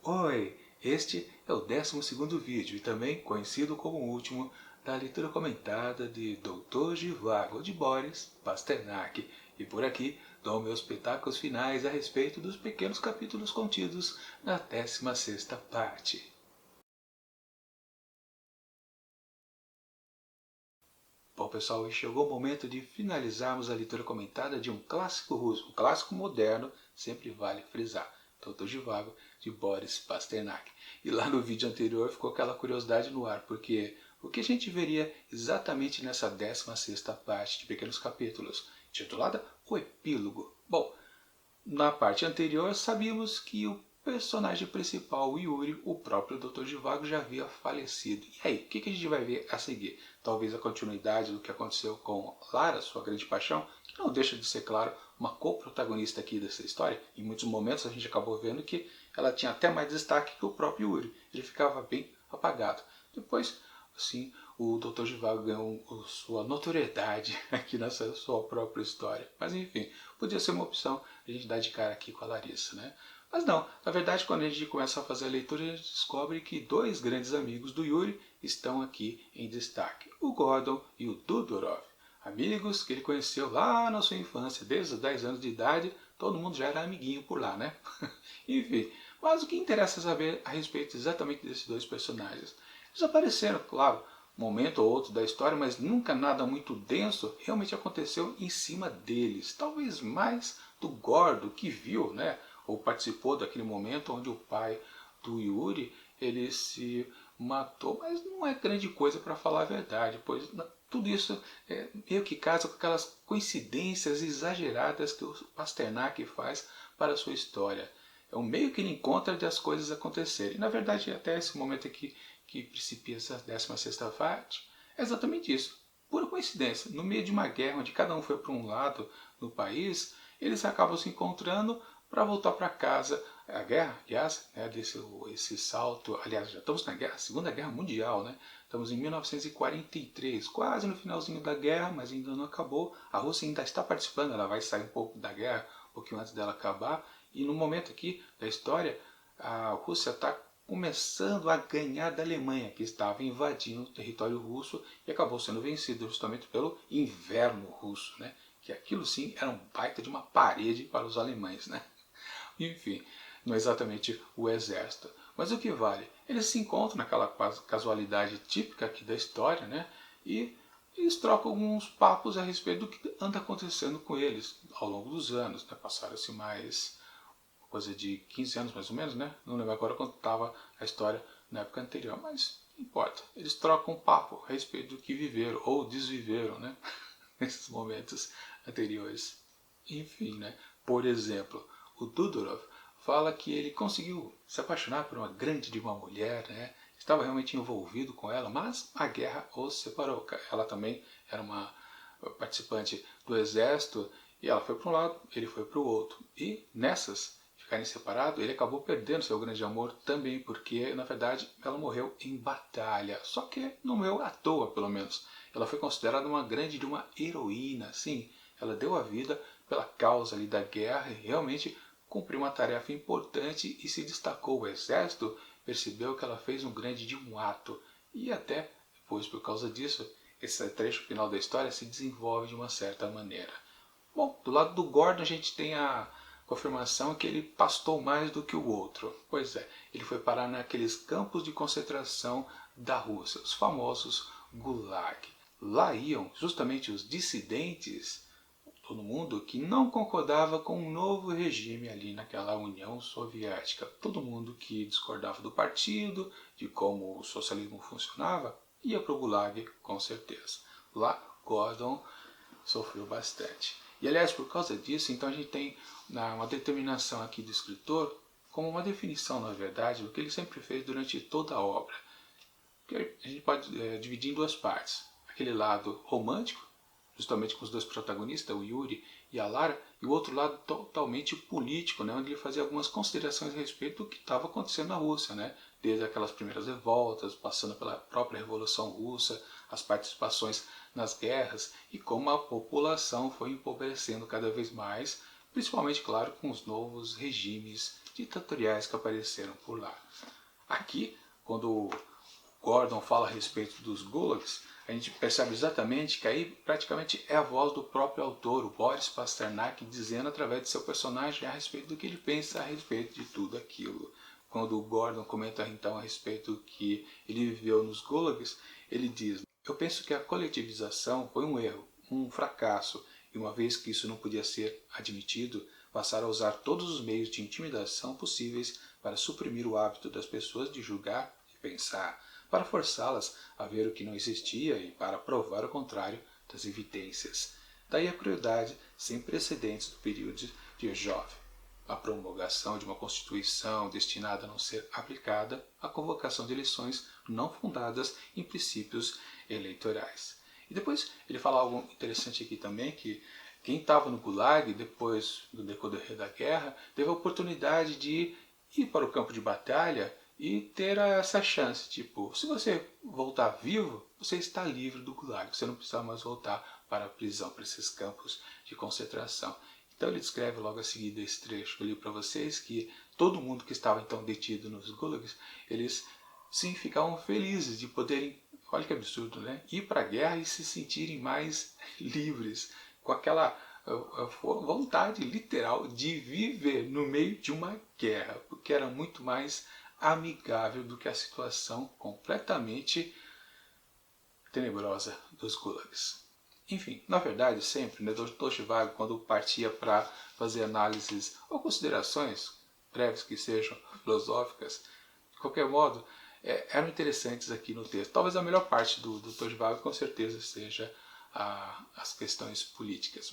Oi, este é o 12º vídeo e também conhecido como o último da leitura comentada de Doutor Zhivago de Boris Pasternak. E por aqui dou meus pitacos finais a respeito dos pequenos capítulos contidos na 16ª parte. Bom pessoal, chegou o momento de finalizarmos a leitura comentada de um clássico russo, um clássico moderno, sempre vale frisar. Doutor Zhivago, de Boris Pasternak. E lá no vídeo anterior ficou aquela curiosidade no ar, porque o que a gente veria exatamente nessa 16ª parte de pequenos capítulos, titulada O Epílogo? Bom, na parte anterior sabíamos que o personagem principal, o Yuri, o próprio Dr. Zhivago, já havia falecido. E aí, o que a gente vai ver a seguir? Talvez a continuidade do que aconteceu com Lara, sua grande paixão, que não deixa de ser, claro, uma co-protagonista aqui dessa história. Em muitos momentos a gente acabou vendo que ela tinha até mais destaque que o próprio Yuri. Ele ficava bem apagado. Depois, assim, o Dr. Zhivago ganhou sua notoriedade aqui nessa sua própria história. Mas enfim, podia ser uma opção a gente dar de cara aqui com a Larissa, né? Mas não, na verdade quando a gente começa a fazer a leitura a gente descobre que dois grandes amigos do Yuri estão aqui em destaque, o Gordon e o Dudorov. Amigos que ele conheceu lá na sua infância, desde os 10 anos de idade, todo mundo já era amiguinho por lá, né? Enfim, mas o que interessa é saber a respeito exatamente desses dois personagens. Eles apareceram, claro, um momento ou outro da história, mas nunca nada muito denso realmente aconteceu em cima deles. Talvez mais do Gordo, que viu, né, ou participou daquele momento onde o pai do Yuri ele se matou, mas não é grande coisa para falar a verdade, pois tudo isso meio que casa com aquelas coincidências exageradas que o Pasternak faz para a sua história. É o meio que ele encontra de as coisas acontecerem. Na verdade, até esse momento aqui que principia essa 16ª parte, é exatamente isso. Pura coincidência. No meio de uma guerra onde cada um foi para um lado no país, eles acabam se encontrando para voltar para casa. A guerra, aliás, né, esse salto, aliás, já estamos na guerra, Segunda Guerra Mundial, né? Estamos em 1943, quase no finalzinho da guerra, mas ainda não acabou. A Rússia ainda está participando, ela vai sair um pouco da guerra, um pouquinho antes dela acabar. E no momento aqui da história, a Rússia está começando a ganhar da Alemanha, que estava invadindo o território russo e acabou sendo vencido justamente pelo inverno russo, né? Que aquilo sim era um baita de uma parede para os alemães, né? Enfim, não é exatamente o exército. Mas o que vale? Eles se encontram naquela casualidade típica aqui da história, né? E eles trocam alguns papos a respeito do que anda acontecendo com eles ao longo dos anos, né? Passaram-se mais coisa de 15 anos mais ou menos, né? Não lembro agora quando estava a história na época anterior, mas não importa. Eles trocam um papo a respeito do que viveram ou desviveram, né? Nesses momentos anteriores. Enfim, né? Por exemplo, o Dudorov fala que ele conseguiu se apaixonar por uma grande de uma mulher, né? Estava realmente envolvido com ela, mas a guerra os separou. Ela também era uma participante do exército e ela foi para um lado, ele foi para o outro. E nessas ficarem separados, ele acabou perdendo seu grande amor também, porque na verdade ela morreu em batalha. Só que não morreu à toa, pelo menos. Ela foi considerada uma grande de uma heroína, sim. Ela deu a vida pela causa ali da guerra e realmente cumpriu uma tarefa importante e se destacou. O exército percebeu que ela fez um grande de um ato e até depois, por causa disso, esse trecho final da história se desenvolve de uma certa maneira. Bom, do lado do Gordon a gente tem a confirmação que ele pastou mais do que o outro. Pois é, ele foi parar naqueles campos de concentração da Rússia, os famosos Gulag. Lá iam justamente os dissidentes, todo mundo que não concordava com o novo regime ali naquela União Soviética. Todo mundo que discordava do partido, de como o socialismo funcionava, ia para o Gulag com certeza. Lá, Gordon sofreu bastante. E aliás, por causa disso, então a gente tem uma determinação aqui do escritor como uma definição, na verdade, do que ele sempre fez durante toda a obra. Que a gente pode dividir em duas partes. Aquele lado romântico, justamente com os dois protagonistas, o Yuri e a Lara, e o outro lado totalmente político, né, onde ele fazia algumas considerações a respeito do que estava acontecendo na Rússia, né, desde aquelas primeiras revoltas, passando pela própria Revolução Russa, as participações nas guerras e como a população foi empobrecendo cada vez mais, principalmente, claro, com os novos regimes ditatoriais que apareceram por lá. Aqui, quando o Gordon fala a respeito dos gulags, a gente percebe exatamente que aí praticamente é a voz do próprio autor, o Boris Pasternak, dizendo através de seu personagem a respeito do que ele pensa a respeito de tudo aquilo. Quando o Gordon comenta então a respeito do que ele viveu nos gulags, ele diz: "Eu penso que a coletivização foi um erro, um fracasso, e uma vez que isso não podia ser admitido, passaram a usar todos os meios de intimidação possíveis para suprimir o hábito das pessoas de julgar e pensar, para forçá-las a ver o que não existia e para provar o contrário das evidências. Daí a crueldade sem precedentes do período de Jove, a promulgação de uma Constituição destinada a não ser aplicada, a convocação de eleições não fundadas em princípios eleitorais." E depois ele fala algo interessante aqui também, que quem estava no Gulag, depois do decorrer da guerra, teve a oportunidade de ir para o campo de batalha e ter essa chance. Tipo, se você voltar vivo, você está livre do Gulag. Você não precisa mais voltar para a prisão, para esses campos de concentração. Então ele descreve logo a seguir esse trecho que eu li para vocês, que todo mundo que estava então detido nos Gulags, eles sim ficavam felizes de poderem, olha que absurdo, né? Ir para a guerra e se sentirem mais livres, com aquela vontade literal de viver no meio de uma guerra, porque era muito mais amigável do que a situação completamente tenebrosa dos gulags. Enfim, na verdade, sempre, né, Zhivago, quando partia para fazer análises ou considerações, breves que sejam, filosóficas, de qualquer modo, eram interessantes aqui no texto. Talvez a melhor parte do Zhivago, com certeza, seja as questões políticas.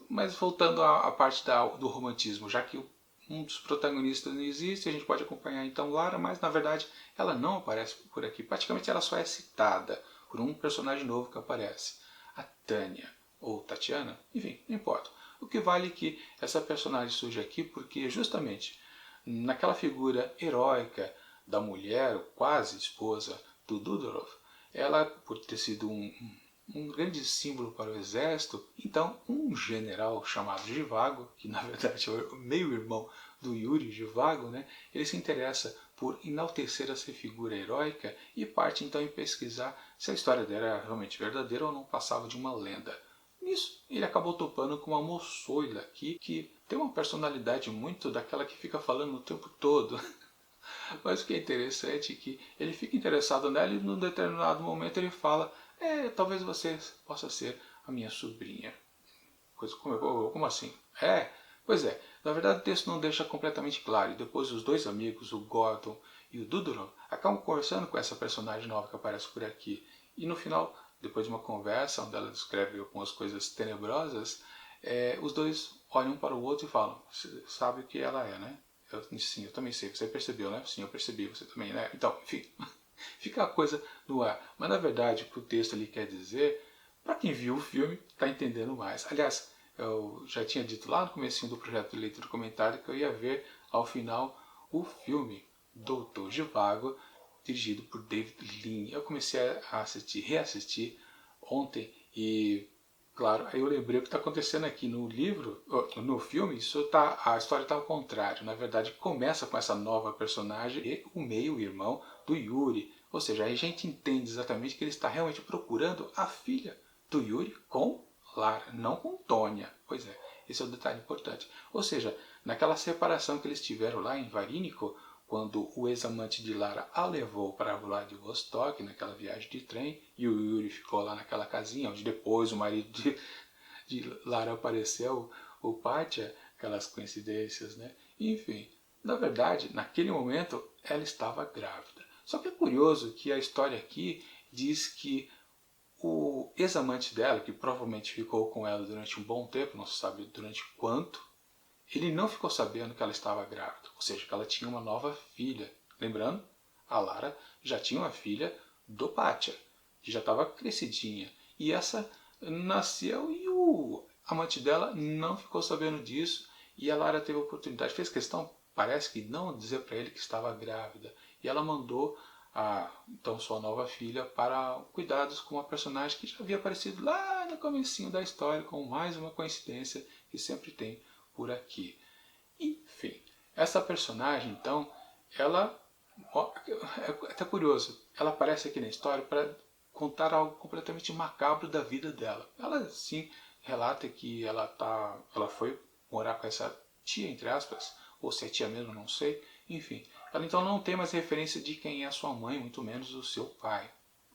Mas voltando à parte do romantismo, já que um dos protagonistas não existe, a gente pode acompanhar então Lara, mas na verdade ela não aparece por aqui. Praticamente ela só é citada por um personagem novo que aparece, a Tânia, ou Tatiana, enfim, não importa. O que vale é que essa personagem surge aqui porque justamente naquela figura heróica da mulher, quase esposa do Dudorov, ela, por ter sido um grande símbolo para o exército, então um general chamado Zhivago, que na verdade é o meio-irmão do Yuri Zhivago, né, ele se interessa por enaltecer essa figura heróica e parte então em pesquisar se a história dela era realmente verdadeira ou não passava de uma lenda. Nisso, ele acabou topando com uma moçoila aqui, que tem uma personalidade muito daquela que fica falando o tempo todo. Mas o que é interessante é que ele fica interessado nela e num determinado momento ele fala: talvez você possa ser a minha sobrinha. Como assim? Pois é. Na verdade o texto não deixa completamente claro. E depois os dois amigos, o Gordon e o Dudorov, acabam conversando com essa personagem nova que aparece por aqui. E no final, depois de uma conversa onde ela descreve algumas coisas tenebrosas, os dois olham um para o outro e falam: "Você sabe o que ela é, né?" Sim, eu também sei. Você percebeu, né? Sim, eu percebi. Você também, né? Então, enfim, fica a coisa no ar. Mas na verdade o que o texto ali quer dizer, para quem viu o filme, está entendendo mais. Aliás, eu já tinha dito lá no comecinho do projeto de leitura e comentário que eu ia ver ao final o filme Doutor Zhivago, dirigido por David Lean. Eu comecei a reassistir ontem e, claro, aí eu lembrei o que está acontecendo aqui no livro, no filme. A história está ao contrário. Na verdade, começa com essa nova personagem e o meio-irmão do Yuri. Ou seja, aí a gente entende exatamente que ele está realmente procurando a filha do Yuri com Lara, não com Tônia. Pois é, esse é o detalhe importante. Ou seja, naquela separação que eles tiveram lá em Varínico, quando o ex-amante de Lara a levou para Vladivostok, naquela viagem de trem, e o Yuri ficou lá naquela casinha, onde depois o marido de Lara apareceu, o Pátia, aquelas coincidências, né? Enfim, na verdade, naquele momento, ela estava grávida. Só que é curioso que a história aqui diz que o ex-amante dela, que provavelmente ficou com ela durante um bom tempo, não se sabe durante quanto, ele não ficou sabendo que ela estava grávida, ou seja, que ela tinha uma nova filha. Lembrando, a Lara já tinha uma filha do Pátia, que já estava crescidinha. E essa nasceu e o amante dela não ficou sabendo disso. E a Lara teve a oportunidade, fez questão, parece que não dizer para ele que estava grávida. E ela mandou então sua nova filha para cuidados com uma personagem que já havia aparecido lá no comecinho da história, com mais uma coincidência que sempre tem por aqui. Enfim, Essa personagem, então, ela é até curioso, ela aparece aqui na história para contar algo completamente macabro da vida dela. Ela sim relata que ela foi morar com essa tia, entre aspas, ou se é tia mesmo, não sei. Enfim, ela então não tem mais referência de quem é sua mãe, muito menos o seu pai.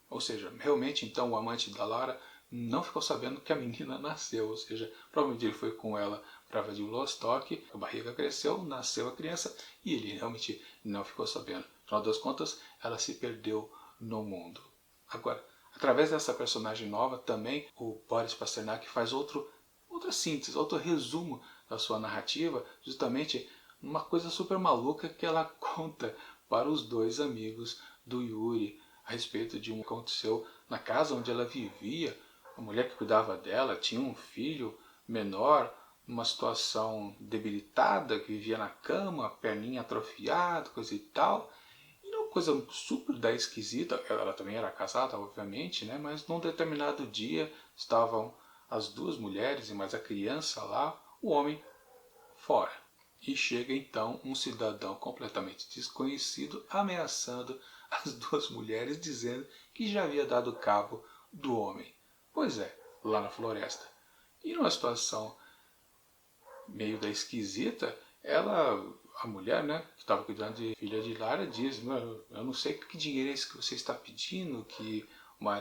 Ou seja, realmente então o amante da Lara não ficou sabendo que a menina nasceu, ou seja, provavelmente ele foi com ela para Vladivostok, a barriga cresceu, nasceu a criança e ele realmente não ficou sabendo. Afinal das contas, ela se perdeu no mundo. Agora, através dessa personagem nova, também o Boris Pasternak faz outra síntese, outro resumo da sua narrativa, justamente uma coisa super maluca que ela conta para os dois amigos do Yuri a respeito de um que aconteceu na casa onde ela vivia. A mulher que cuidava dela tinha um filho menor, numa situação debilitada, que vivia na cama, perninha atrofiada, coisa e tal. E uma coisa super da esquisita, ela também era casada, obviamente, né? Mas num determinado dia estavam as duas mulheres e mais a criança lá, o homem fora. E chega então um cidadão completamente desconhecido ameaçando as duas mulheres, dizendo que já havia dado cabo do homem. Pois é, lá na floresta. E numa situação meio da esquisita, a mulher, né, que estava cuidando de filha de Lara, diz: eu não sei que dinheiro é esse que você está pedindo, que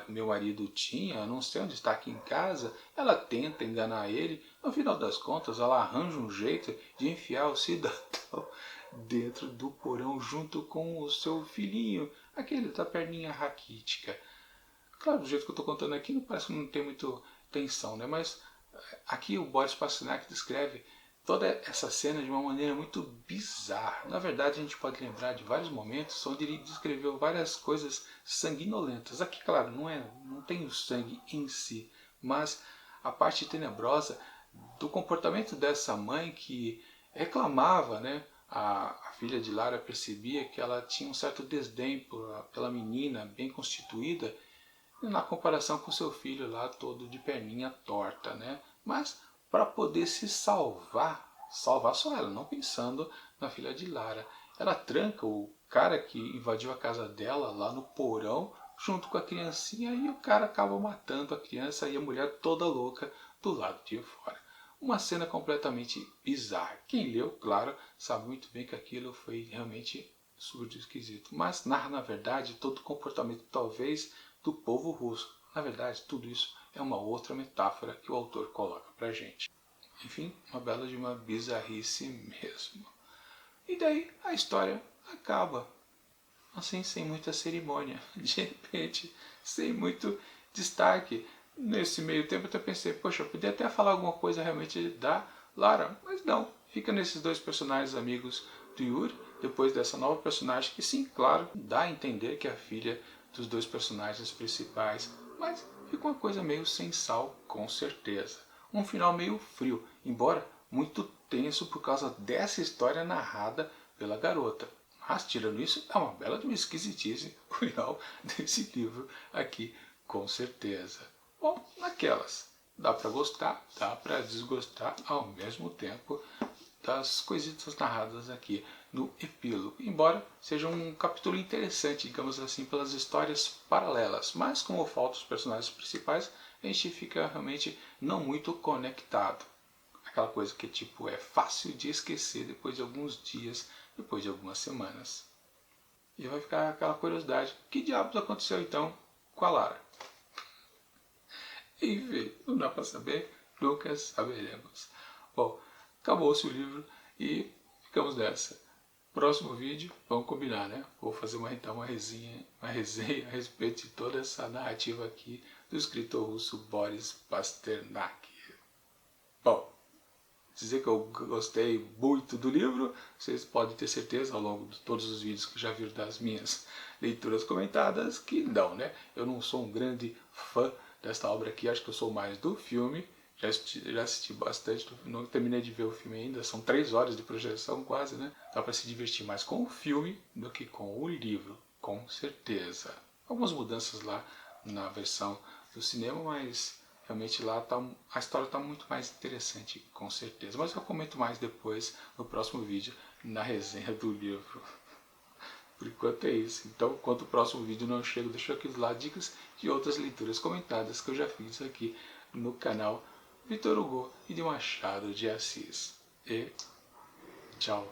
meu marido tinha, eu não sei onde está aqui em casa. Ela tenta enganar ele, no final das contas ela arranja um jeito de enfiar o cidadão dentro do porão junto com o seu filhinho, aquele da perninha raquítica. Claro, do jeito que eu estou contando aqui, não parece que não tem muito tensão, né? Mas aqui o Boris Pasternak descreve toda essa cena de uma maneira muito bizarra. Na verdade, a gente pode lembrar de vários momentos onde ele descreveu várias coisas sanguinolentas. Aqui, claro, não tem o sangue em si, mas a parte tenebrosa do comportamento dessa mãe que reclamava, né? A filha de Lara percebia que ela tinha um certo desdém pela menina bem constituída na comparação com seu filho lá todo de perninha torta, né? Mas para poder se salvar só ela, não pensando na filha de Lara. Ela tranca o cara que invadiu a casa dela lá no porão junto com a criancinha e o cara acaba matando a criança e a mulher toda louca do lado de fora. Uma cena completamente bizarra. Quem leu, claro, sabe muito bem que aquilo foi realmente surdo e esquisito. Mas narra, na verdade, todo o comportamento, talvez, do povo russo. Na verdade, tudo isso é uma outra metáfora que o autor coloca pra gente. Enfim, uma bela de uma bizarrice mesmo. E daí a história acaba. Assim, sem muita cerimônia. De repente, sem muito destaque. Nesse meio tempo eu até pensei, poxa, eu podia até falar alguma coisa realmente da Lara. Mas não, fica nesses dois personagens amigos do Yuri. Depois dessa nova personagem que sim, claro, dá a entender que é a filha dos dois personagens principais. Mas fica uma coisa meio sem sal, com certeza. Um final meio frio, embora muito tenso por causa dessa história narrada pela garota. Mas, tirando isso, é uma bela de uma esquisitice o final desse livro aqui, com certeza. Bom, naquelas. Dá para gostar, dá para desgostar ao mesmo tempo das coisitas narradas aqui no epílogo. Embora seja um capítulo interessante, digamos assim, pelas histórias paralelas. Mas como faltam os personagens principais, a gente fica realmente não muito conectado. Aquela coisa que tipo é fácil de esquecer depois de alguns dias, depois de algumas semanas. E vai ficar aquela curiosidade. Que diabos aconteceu então com a Lara? Enfim, não dá para saber, nunca saberemos. Bom, acabou-se o livro e ficamos nessa. Próximo vídeo, vamos combinar, né? Vou fazer então uma resenha a respeito de toda essa narrativa aqui do escritor russo Boris Pasternak. Bom, dizer que eu gostei muito do livro, vocês podem ter certeza ao longo de todos os vídeos que já viram das minhas leituras comentadas que não, né? Eu não sou um grande fã desta obra aqui, acho que eu sou mais do filme, já assisti bastante, não terminei de ver o filme ainda, são 3 horas de projeção quase, né? Dá para se divertir mais com o filme do que com o livro, com certeza. Algumas mudanças lá na versão do cinema, mas realmente lá a história está muito mais interessante, com certeza. Mas eu comento mais depois no próximo vídeo na resenha do livro. Por enquanto é isso. Então, enquanto o próximo vídeo não chega, deixo aqui lá dicas de outras leituras comentadas que eu já fiz aqui no canal Vitor Hugo e de Machado de Assis. E tchau!